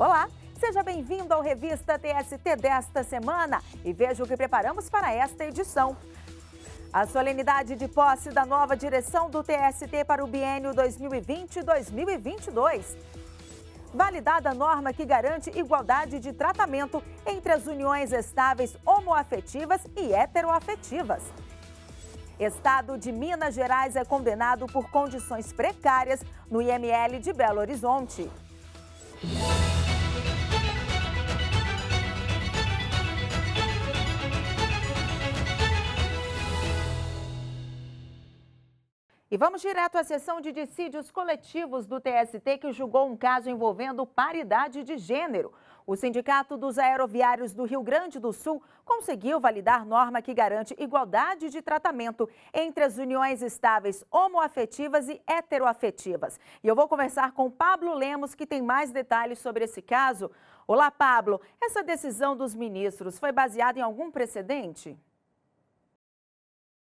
Olá, seja bem-vindo ao Revista TST desta semana e veja o que preparamos para esta edição. A solenidade de posse da nova direção do TST para o biênio 2020-2022. Validada a norma que garante igualdade de tratamento entre as uniões estáveis homoafetivas e heteroafetivas. Estado de Minas Gerais é condenado por condições precárias no IML de Belo Horizonte. E vamos direto à sessão de dissídios coletivos do TST, que julgou um caso envolvendo paridade de gênero. O Sindicato dos Aeroviários do Rio Grande do Sul conseguiu validar norma que garante igualdade de tratamento entre as uniões estáveis homoafetivas e heteroafetivas. E eu vou conversar com Pablo Lemos, que tem mais detalhes sobre esse caso. Olá, Pablo. Essa decisão dos ministros foi baseada em algum precedente?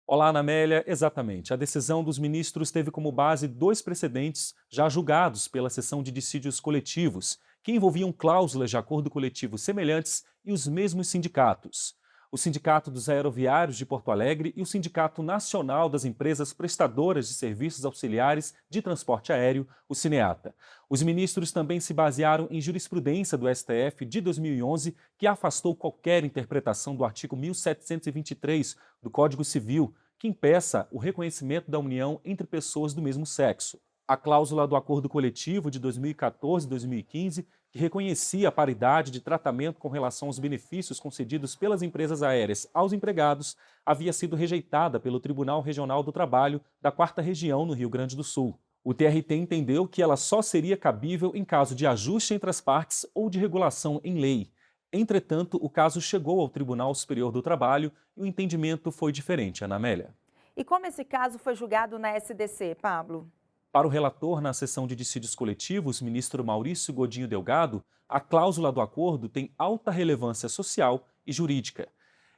Olá, Ana Amélia. Exatamente. A decisão dos ministros teve como base dois precedentes já julgados pela sessão de dissídios coletivos, que envolviam cláusulas de acordo coletivo semelhantes e os mesmos sindicatos. O Sindicato dos Aeroviários de Porto Alegre e o Sindicato Nacional das Empresas Prestadoras de Serviços Auxiliares de Transporte Aéreo, o SINEATA. Os ministros também se basearam em jurisprudência do STF de 2011, que afastou qualquer interpretação do artigo 1723 do Código Civil, que impeça o reconhecimento da união entre pessoas do mesmo sexo. A cláusula do Acordo Coletivo de 2014 e 2015, que reconhecia a paridade de tratamento com relação aos benefícios concedidos pelas empresas aéreas aos empregados, havia sido rejeitada pelo Tribunal Regional do Trabalho da 4ª Região, no Rio Grande do Sul. O TRT entendeu que ela só seria cabível em caso de ajuste entre as partes ou de regulação em lei. Entretanto, o caso chegou ao Tribunal Superior do Trabalho e o entendimento foi diferente, Ana Amélia. E como esse caso foi julgado na SDC, Pablo? Para o relator na sessão de dissídios coletivos, ministro Maurício Godinho Delgado, a cláusula do acordo tem alta relevância social e jurídica.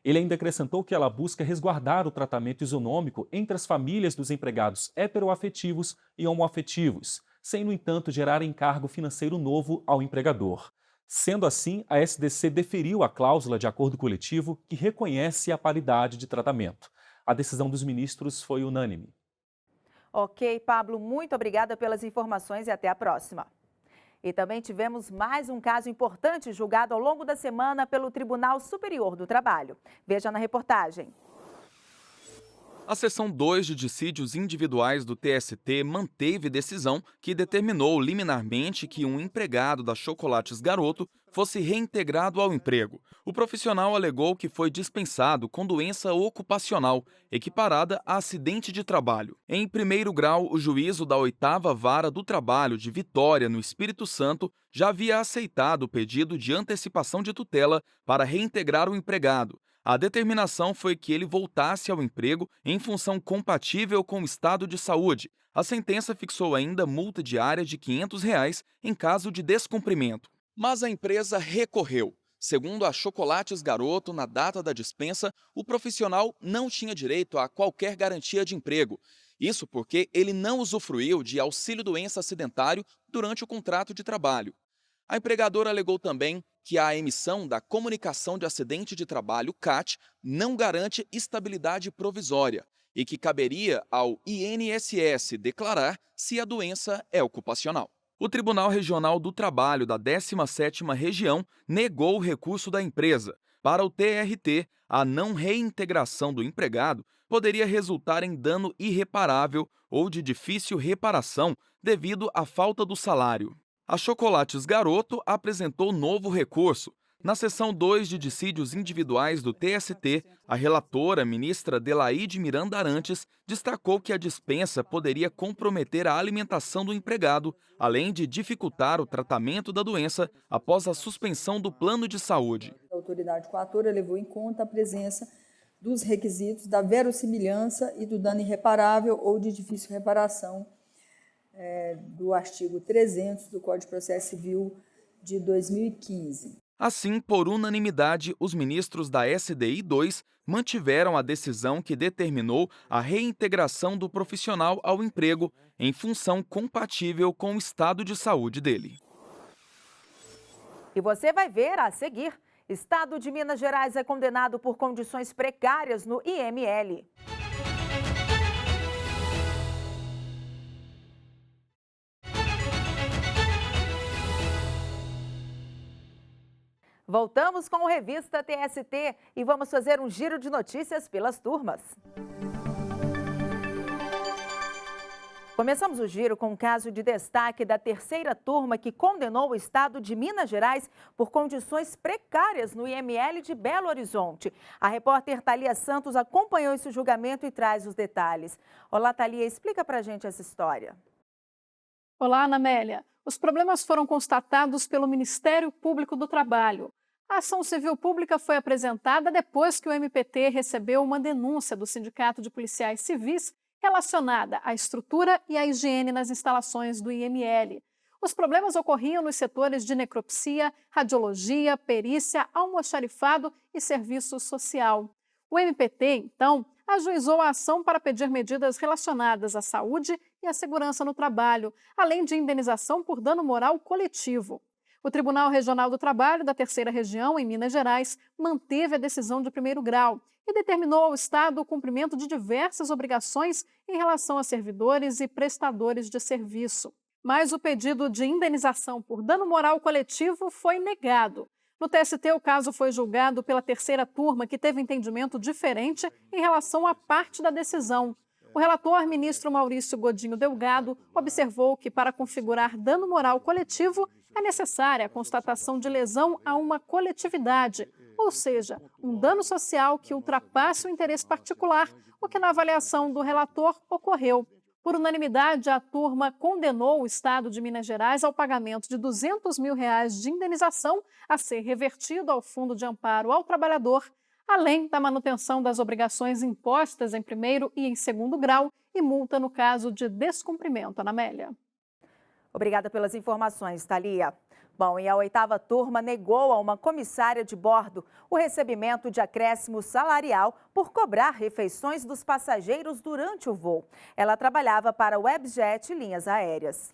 Ele ainda acrescentou que ela busca resguardar o tratamento isonômico entre as famílias dos empregados heteroafetivos e homoafetivos, sem, no entanto, gerar encargo financeiro novo ao empregador. Sendo assim, a SDC deferiu a cláusula de acordo coletivo que reconhece a paridade de tratamento. A decisão dos ministros foi unânime. Ok, Pablo, muito obrigada pelas informações e até a próxima. E também tivemos mais um caso importante julgado ao longo da semana pelo Tribunal Superior do Trabalho. Veja na reportagem. A seção 2 de dissídios individuais do TST manteve decisão que determinou liminarmente que um empregado da Chocolates Garoto fosse reintegrado ao emprego. O profissional alegou que foi dispensado com doença ocupacional, equiparada a acidente de trabalho. Em primeiro grau, o juízo da 8ª Vara do Trabalho de Vitória, no Espírito Santo, já havia aceitado o pedido de antecipação de tutela para reintegrar o empregado. A determinação foi que ele voltasse ao emprego em função compatível com o estado de saúde. A sentença fixou ainda multa diária de R$ 500 em caso de descumprimento. Mas a empresa recorreu. Segundo a Chocolates Garoto, na data da dispensa, o profissional não tinha direito a qualquer garantia de emprego. Isso porque ele não usufruiu de auxílio-doença acidentário durante o contrato de trabalho. A empregadora alegou também que a emissão da Comunicação de Acidente de Trabalho, CAT, não garante estabilidade provisória e que caberia ao INSS declarar se a doença é ocupacional. O Tribunal Regional do Trabalho da 17ª Região negou o recurso da empresa. Para o TRT, a não reintegração do empregado poderia resultar em dano irreparável ou de difícil reparação devido à falta do salário. A Chocolates Garoto apresentou novo recurso. Na seção 2 de dissídios individuais do TST, a relatora, ministra Delaide Miranda Arantes, destacou que a dispensa poderia comprometer a alimentação do empregado, além de dificultar o tratamento da doença após a suspensão do plano de saúde. A autoridade coatora levou em conta a presença dos requisitos da verossimilhança e do dano irreparável ou de difícil reparação do artigo 300 do Código de Processo Civil de 2015. Assim, por unanimidade, os ministros da SDI 2 mantiveram a decisão que determinou a reintegração do profissional ao emprego em função compatível com o estado de saúde dele. E você vai ver a seguir. Estado de Minas Gerais é condenado por condições precárias no IML. Voltamos com o Revista TST e vamos fazer um giro de notícias pelas turmas. Começamos o giro com um caso de destaque da terceira turma que condenou o estado de Minas Gerais por condições precárias no IML de Belo Horizonte. A repórter Thalia Santos acompanhou esse julgamento e traz os detalhes. Olá, Thalia, explica pra gente essa história. Olá, Ana Amélia. Os problemas foram constatados pelo Ministério Público do Trabalho. A ação civil pública foi apresentada depois que o MPT recebeu uma denúncia do Sindicato de Policiais Civis relacionada à estrutura e à higiene nas instalações do IML. Os problemas ocorriam nos setores de necropsia, radiologia, perícia, almoxarifado e serviço social. O MPT, então, ajuizou a ação para pedir medidas relacionadas à saúde e à segurança no trabalho, além de indenização por dano moral coletivo. O Tribunal Regional do Trabalho da Terceira Região, em Minas Gerais, manteve a decisão de primeiro grau e determinou ao Estado o cumprimento de diversas obrigações em relação a servidores e prestadores de serviço. Mas o pedido de indenização por dano moral coletivo foi negado. No TST, o caso foi julgado pela terceira turma, que teve entendimento diferente em relação à parte da decisão. O relator, ministro Maurício Godinho Delgado, observou que, para configurar dano moral coletivo, é necessária a constatação de lesão a uma coletividade, ou seja, um dano social que ultrapasse o interesse particular, o que, na avaliação do relator, ocorreu. Por unanimidade, a turma condenou o Estado de Minas Gerais ao pagamento de R$200 mil de indenização a ser revertido ao Fundo de Amparo ao Trabalhador, além da manutenção das obrigações impostas em primeiro e em segundo grau e multa no caso de descumprimento. Ana Amélia. Obrigada pelas informações, Thalia. Bom, e a oitava turma negou a uma comissária de bordo o recebimento de acréscimo salarial por cobrar refeições dos passageiros durante o voo. Ela trabalhava para a Webjet Linhas Aéreas.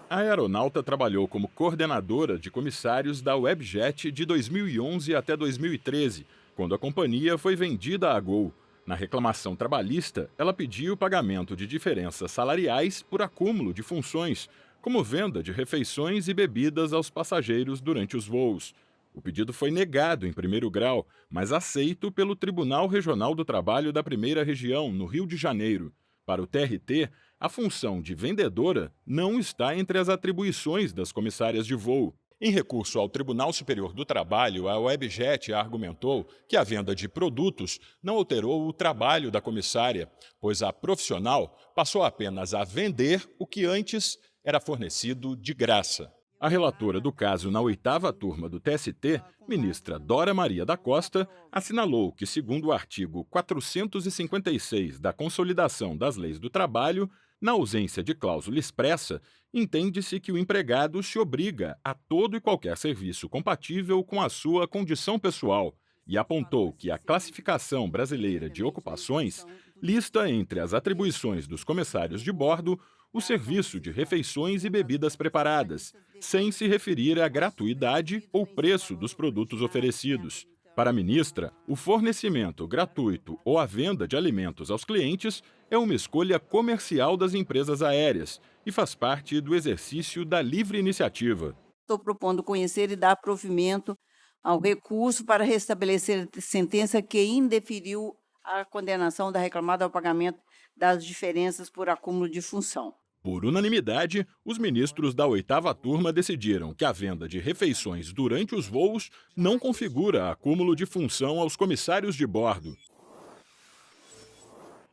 A aeronauta trabalhou como coordenadora de comissários da Webjet de 2011 até 2013, quando a companhia foi vendida à Gol. Na reclamação trabalhista, ela pediu o pagamento de diferenças salariais por acúmulo de funções, como venda de refeições e bebidas aos passageiros durante os voos. O pedido foi negado em primeiro grau, mas aceito pelo Tribunal Regional do Trabalho da Primeira Região, no Rio de Janeiro. Para o TRT, a função de vendedora não está entre as atribuições das comissárias de voo. Em recurso ao Tribunal Superior do Trabalho, a Webjet argumentou que a venda de produtos não alterou o trabalho da comissária, pois a profissional passou apenas a vender o que antes era fornecido de graça. A relatora do caso na oitava turma do TST, ministra Dora Maria da Costa, assinalou que, segundo o artigo 456 da Consolidação das Leis do Trabalho, na ausência de cláusula expressa, entende-se que o empregado se obriga a todo e qualquer serviço compatível com a sua condição pessoal e apontou que a Classificação Brasileira de Ocupações lista entre as atribuições dos comissários de bordo o serviço de refeições e bebidas preparadas, sem se referir à gratuidade ou preço dos produtos oferecidos. Para a ministra, o fornecimento gratuito ou a venda de alimentos aos clientes é uma escolha comercial das empresas aéreas e faz parte do exercício da livre iniciativa. Estou propondo conhecer e dar provimento ao recurso para restabelecer a sentença que indeferiu a condenação da reclamada ao pagamento das diferenças por acúmulo de função. Por unanimidade, os ministros da oitava turma decidiram que a venda de refeições durante os voos não configura acúmulo de função aos comissários de bordo.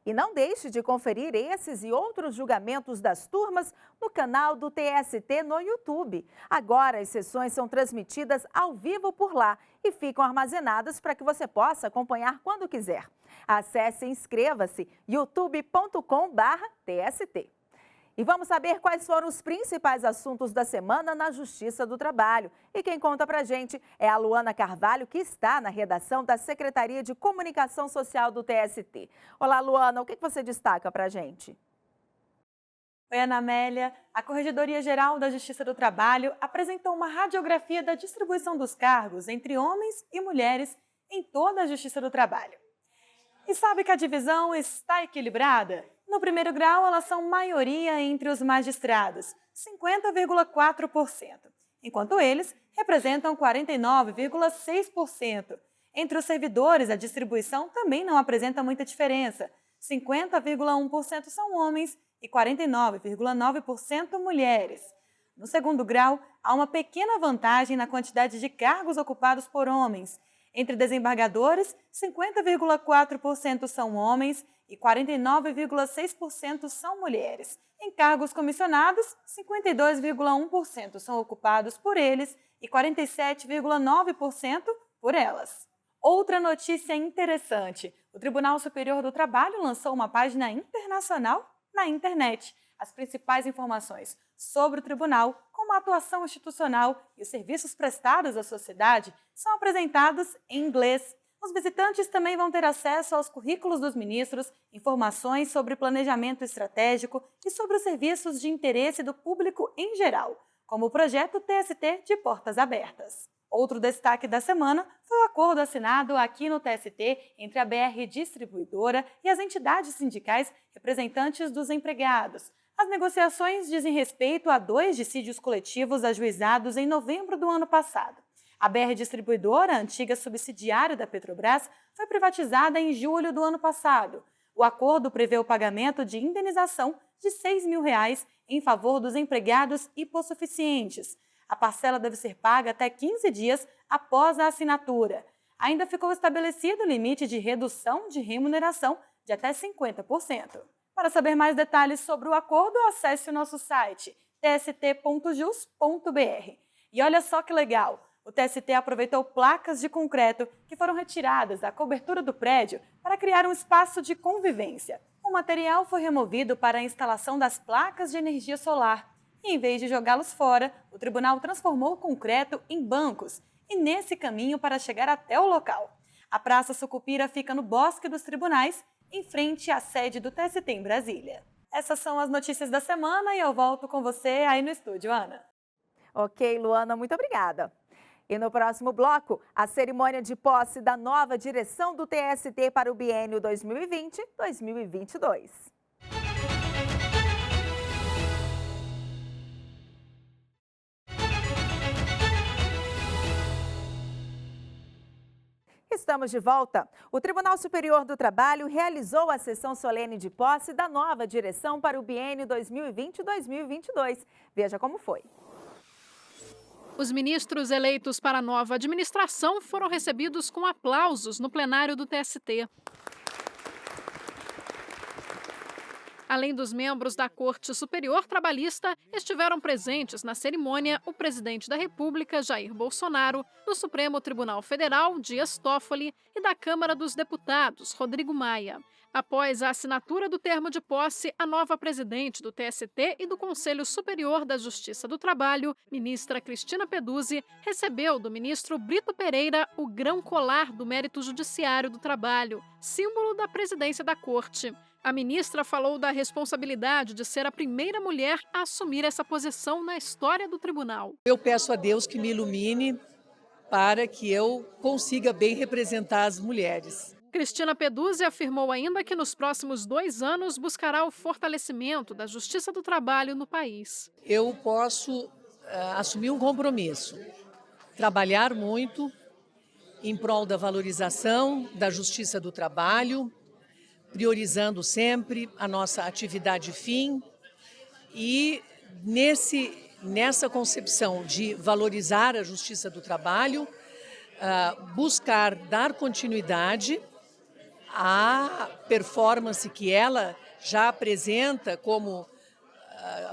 E não deixe de conferir esses e outros julgamentos das turmas no canal do TST no YouTube. Agora as sessões são transmitidas ao vivo por lá e ficam armazenadas para que você possa acompanhar quando quiser. Acesse e inscreva-se youtube.com/TST. E vamos saber quais foram os principais assuntos da semana na Justiça do Trabalho. E quem conta pra gente é a Luana Carvalho, que está na redação da Secretaria de Comunicação Social do TST. Olá, Luana, o que você destaca pra gente? Oi, Ana Amélia. A Corregedoria-Geral da Justiça do Trabalho apresentou uma radiografia da distribuição dos cargos entre homens e mulheres em toda a Justiça do Trabalho. E sabe que a divisão está equilibrada? No primeiro grau, elas são maioria entre os magistrados, 50,4%, enquanto eles representam 49,6%. Entre os servidores, a distribuição também não apresenta muita diferença. 50,1% são homens e 49,9% mulheres. No segundo grau, há uma pequena vantagem na quantidade de cargos ocupados por homens. Entre desembargadores, 50,4% são homens e 49,6% são mulheres. Em cargos comissionados, 52,1% são ocupados por eles e 47,9% por elas. Outra notícia interessante: o Tribunal Superior do Trabalho lançou uma página internacional na internet. As principais informações sobre o tribunal, como a atuação institucional e os serviços prestados à sociedade, são apresentados em inglês. Os visitantes também vão ter acesso aos currículos dos ministros, informações sobre planejamento estratégico e sobre os serviços de interesse do público em geral, como o projeto TST de Portas Abertas. Outro destaque da semana foi o acordo assinado aqui no TST entre a BR Distribuidora e as entidades sindicais representantes dos empregados. As negociações dizem respeito a 2 dissídios coletivos ajuizados em novembro do ano passado. A BR Distribuidora, antiga subsidiária da Petrobras, foi privatizada em julho do ano passado. O acordo prevê o pagamento de indenização de R$ 6 mil em favor dos empregados hipossuficientes. A parcela deve ser paga até 15 dias após a assinatura. Ainda ficou estabelecido o limite de redução de remuneração de até 50%. Para saber mais detalhes sobre o acordo, acesse o nosso site tst.jus.br. E olha só que legal! O TST aproveitou placas de concreto que foram retiradas da cobertura do prédio para criar um espaço de convivência. O material foi removido para a instalação das placas de energia solar. E, em vez de jogá-los fora, o tribunal transformou o concreto em bancos e nesse caminho para chegar até o local. A Praça Sucupira fica no Bosque dos Tribunais, em frente à sede do TST em Brasília. Essas são as notícias da semana e eu volto com você aí no estúdio, Ana. Ok, Luana, muito obrigada. E no próximo bloco, a cerimônia de posse da nova direção do TST para o biênio 2020-2022. Estamos de volta. O Tribunal Superior do Trabalho realizou a sessão solene de posse da nova direção para o biênio 2020-2022. Veja como foi. Os ministros eleitos para a nova administração foram recebidos com aplausos no plenário do TST. Além dos membros da Corte Superior Trabalhista, estiveram presentes na cerimônia o presidente da República, Jair Bolsonaro, do Supremo Tribunal Federal, Dias Toffoli, e da Câmara dos Deputados, Rodrigo Maia. Após a assinatura do termo de posse, a nova presidente do TST e do Conselho Superior da Justiça do Trabalho, ministra Cristina Peduzzi, recebeu do ministro Brito Pereira o grão colar do Mérito Judiciário do Trabalho, símbolo da presidência da Corte. A ministra falou da responsabilidade de ser a primeira mulher a assumir essa posição na história do tribunal. Eu peço a Deus que me ilumine para que eu consiga bem representar as mulheres. Cristina Peduzzi afirmou ainda que nos próximos 2 anos buscará o fortalecimento da justiça do trabalho no país. Eu posso assumir um compromisso, trabalhar muito em prol da valorização da justiça do trabalho, priorizando sempre a nossa atividade fim e nessa concepção de valorizar a justiça do trabalho, buscar dar continuidade à performance que ela já apresenta como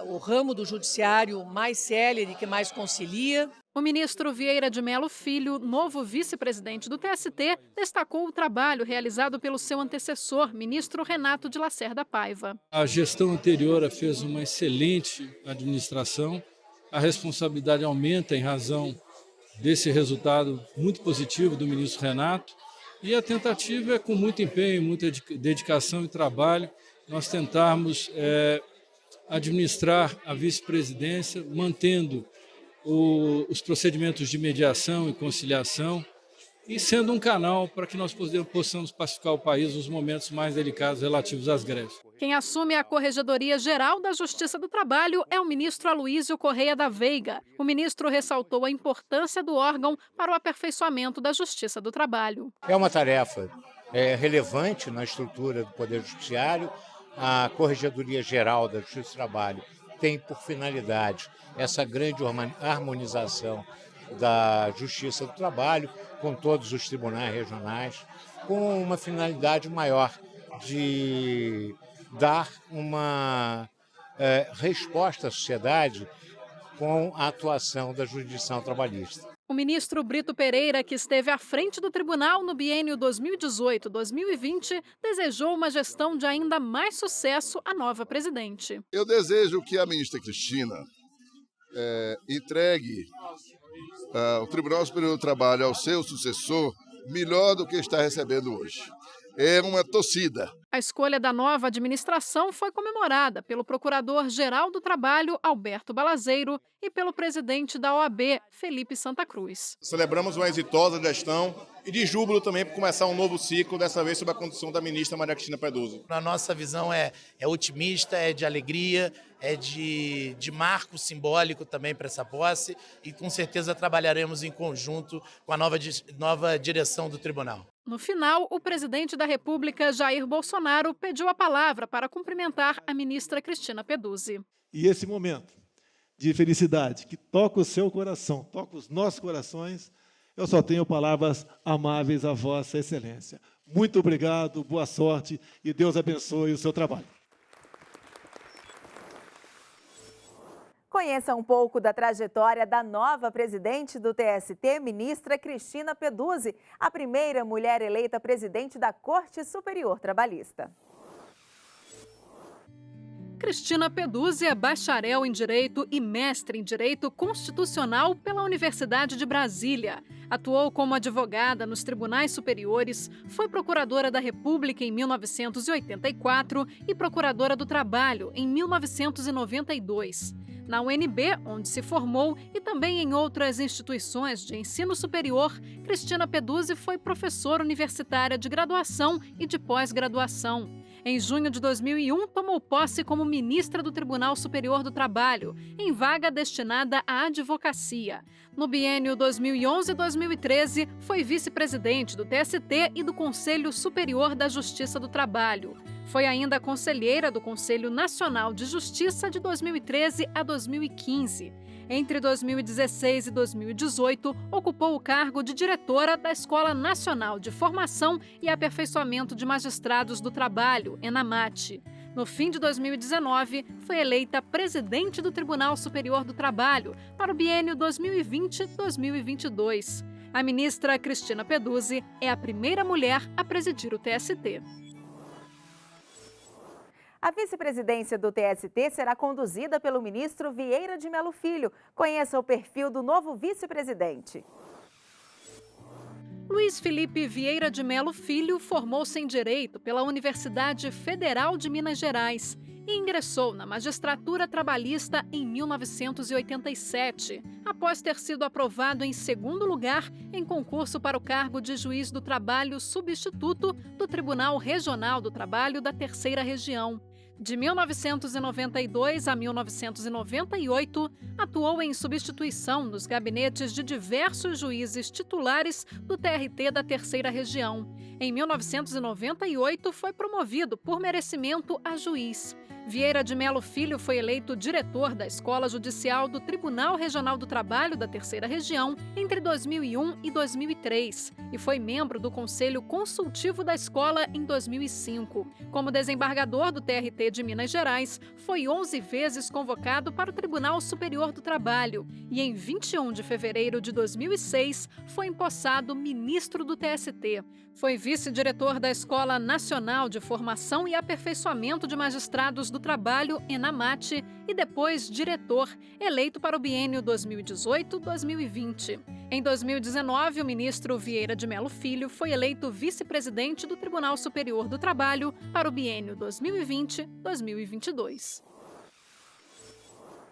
o ramo do judiciário mais célere, que mais concilia. O ministro Vieira de Mello Filho, novo vice-presidente do TST, destacou o trabalho realizado pelo seu antecessor, ministro Renato de Lacerda Paiva. A gestão anterior fez uma excelente administração. A responsabilidade aumenta em razão desse resultado muito positivo do ministro Renato. E a tentativa é, com muito empenho, muita dedicação e trabalho, nós tentarmos administrar a vice-presidência, mantendo os procedimentos de mediação e conciliação e sendo um canal para que nós possamos pacificar o país nos momentos mais delicados relativos às greves. Quem assume a Corregedoria Geral da Justiça do Trabalho é o ministro Aloísio Correia da Veiga. O ministro ressaltou a importância do órgão para o aperfeiçoamento da Justiça do Trabalho. É uma tarefa relevante na estrutura do Poder Judiciário. A Corregedoria Geral da Justiça do Trabalho tem por finalidade essa grande harmonização da Justiça do Trabalho com todos os tribunais regionais, com uma finalidade maior de dar uma resposta à sociedade com a atuação da jurisdição trabalhista. O ministro Brito Pereira, que esteve à frente do tribunal no biênio 2018-2020, desejou uma gestão de ainda mais sucesso à nova presidente. Eu desejo que a ministra Cristina entregue o Tribunal Superior do Trabalho ao seu sucessor melhor do que está recebendo hoje. É uma torcida. A escolha da nova administração foi comemorada pelo Procurador-Geral do Trabalho, Alberto Balazeiro, e pelo presidente da OAB, Felipe Santa Cruz. Celebramos uma exitosa gestão e de júbilo também por começar um novo ciclo, dessa vez sob a condução da ministra Maria Cristina Peduzzi. A nossa visão é otimista, é de alegria, é de marco simbólico também para essa posse e com certeza trabalharemos em conjunto com a nova direção do tribunal. No final, o presidente da República, Jair Bolsonaro, pediu a palavra para cumprimentar a ministra Cristina Peduzzi. E esse momento de felicidade que toca o seu coração, toca os nossos corações, eu só tenho palavras amáveis a Vossa Excelência. Muito obrigado, boa sorte e Deus abençoe o seu trabalho. Conheça um pouco da trajetória da nova presidente do TST, ministra Cristina Peduzzi, a primeira mulher eleita presidente da Corte Superior Trabalhista. Cristina Peduzzi é bacharel em Direito e mestre em Direito Constitucional pela Universidade de Brasília. Atuou como advogada nos tribunais superiores, foi procuradora da República em 1984 e procuradora do Trabalho em 1992. Na UNB, onde se formou, e também em outras instituições de ensino superior, Cristina Peduzzi foi professora universitária de graduação e de pós-graduação. Em junho de 2001, tomou posse como ministra do Tribunal Superior do Trabalho, em vaga destinada à advocacia. No biênio 2011-2013, foi vice-presidente do TST e do Conselho Superior da Justiça do Trabalho. Foi ainda conselheira do Conselho Nacional de Justiça de 2013 a 2015. Entre 2016 e 2018, ocupou o cargo de diretora da Escola Nacional de Formação e Aperfeiçoamento de Magistrados do Trabalho, ENAMAT. No fim de 2019, foi eleita presidente do Tribunal Superior do Trabalho para o biênio 2020-2022. A ministra Cristina Peduzzi é a primeira mulher a presidir o TST. A vice-presidência do TST será conduzida pelo ministro Vieira de Mello Filho. Conheça o perfil do novo vice-presidente. Luiz Felipe Vieira de Mello Filho formou-se em Direito pela Universidade Federal de Minas Gerais e ingressou na magistratura trabalhista em 1987, após ter sido aprovado em segundo lugar em concurso para o cargo de juiz do trabalho substituto do Tribunal Regional do Trabalho da Terceira Região. De 1992 a 1998, atuou em substituição nos gabinetes de diversos juízes titulares do TRT da Terceira Região. Em 1998, foi promovido por merecimento a juiz. Vieira de Mello Filho foi eleito diretor da Escola Judicial do Tribunal Regional do Trabalho da Terceira Região entre 2001 e 2003 e foi membro do Conselho Consultivo da Escola em 2005. Como desembargador do TRT de Minas Gerais, foi 11 vezes convocado para o Tribunal Superior do Trabalho e em 21 de fevereiro de 2006 foi empossado ministro do TST. Foi vice-diretor da Escola Nacional de Formação e Aperfeiçoamento de Magistrados do Trabalho, ENAMAT, e depois diretor, eleito para o biênio 2018-2020. Em 2019, o ministro Vieira de Mello Filho foi eleito vice-presidente do Tribunal Superior do Trabalho para o biênio 2020-2022.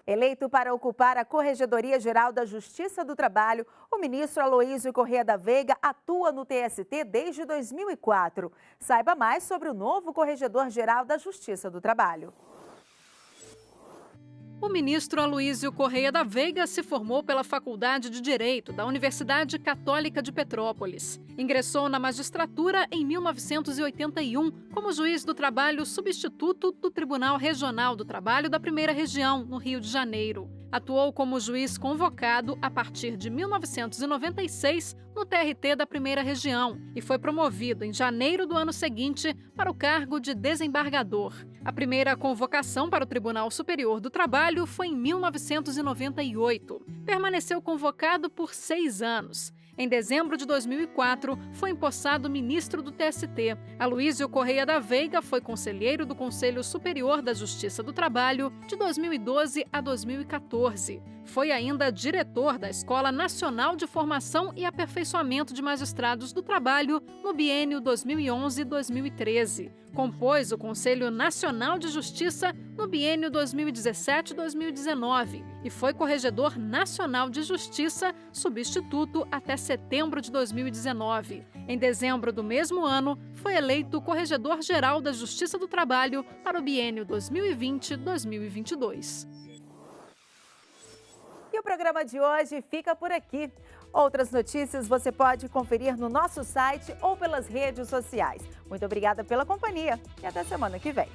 Eleito para ocupar a Corregedoria Geral da Justiça do Trabalho, o ministro Aloísio Corrêa da Veiga atua no TST desde 2004. Saiba mais sobre o novo Corregedor-Geral da Justiça do Trabalho. O ministro Aloísio Corrêa da Veiga se formou pela Faculdade de Direito da Universidade Católica de Petrópolis. Ingressou na magistratura em 1981 como juiz do trabalho substituto do Tribunal Regional do Trabalho da Primeira Região, no Rio de Janeiro. Atuou como juiz convocado a partir de 1996 no TRT da Primeira Região e foi promovido em janeiro do ano seguinte para o cargo de desembargador. A primeira convocação para o Tribunal Superior do Trabalho foi em 1998. Permaneceu convocado por 6 anos. Em dezembro de 2004, foi empossado ministro do TST. Aloísio Corrêa da Veiga foi conselheiro do Conselho Superior da Justiça do Trabalho de 2012 a 2014. Foi ainda diretor da Escola Nacional de Formação e Aperfeiçoamento de Magistrados do Trabalho no biênio 2011-2013. Compôs o Conselho Nacional de Justiça no biênio 2017-2019 e foi Corregedor Nacional de Justiça, substituto até setembro de 2019. Em dezembro do mesmo ano, foi eleito Corregedor-Geral da Justiça do Trabalho para o biênio 2020-2022. E o programa de hoje fica por aqui. Outras notícias você pode conferir no nosso site ou pelas redes sociais. Muito obrigada pela companhia e até semana que vem.